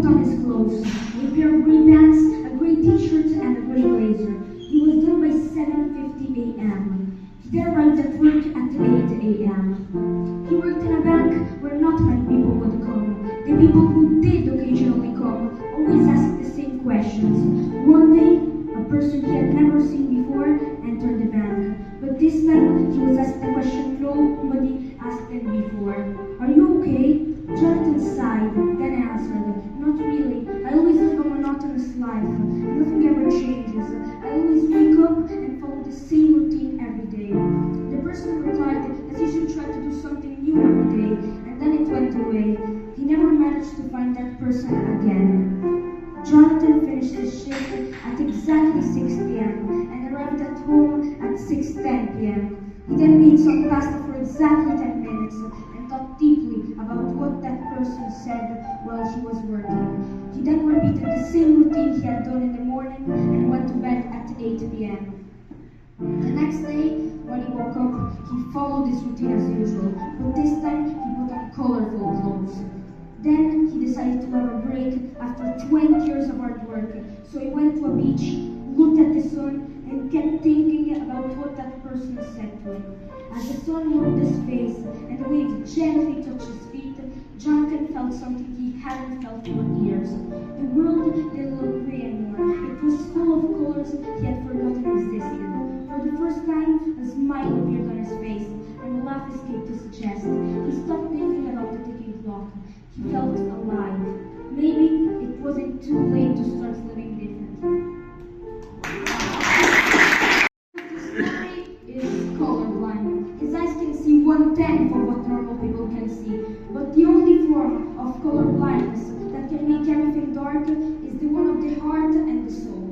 put on his clothes, a pair of grey pants, a grey t-shirt, and a grey blazer. He was done by 7:50 a.m. He then arrived at work at 8 a.m. He worked in a bank where not many people would come. The people who did occasionally come always asked the same questions. One day, a person he had never seen before entered the bank. But this time, he was asked a question nobody asked him before. "Are you okay?" Jonathan sighed, then answered, "Not really. I always live a monotonous life. Nothing ever changes. I always wake up and follow the same routine every day." The person replied that he should try to do something new every day, and then it went away. He never managed to find that person again. Jonathan finished his shift at exactly 6 p.m. and arrived at home at 6:10 p.m. He then ate some pasta for exactly 10 minutes and thought deeply about what that person said while he was working. He then repeated the same routine he had done in the morning and went to bed at 8 p.m. The next day, when he woke up, he followed his routine as usual, but this time he put on colorful clothes. Then he decided to have a break after 20 years of hard work, so he went to a beach, looked at the sun, and kept thinking about what that person said to him. As the sun warmed his face and the waves gently touched his feet, Jonathan felt something he hadn't felt for years. The world didn't look gray anymore. It was full of colors he had forgotten existed. For the first time, a smile appeared on his face, and a laugh escaped his chest. He stopped thinking about the ticking clock. He felt alive. Maybe it wasn't too late to start living differently. His story is colorblind. His eyes can see 1/10 of what normal people can see. But the only form of color blindness that can make everything dark is the one of the heart and the soul.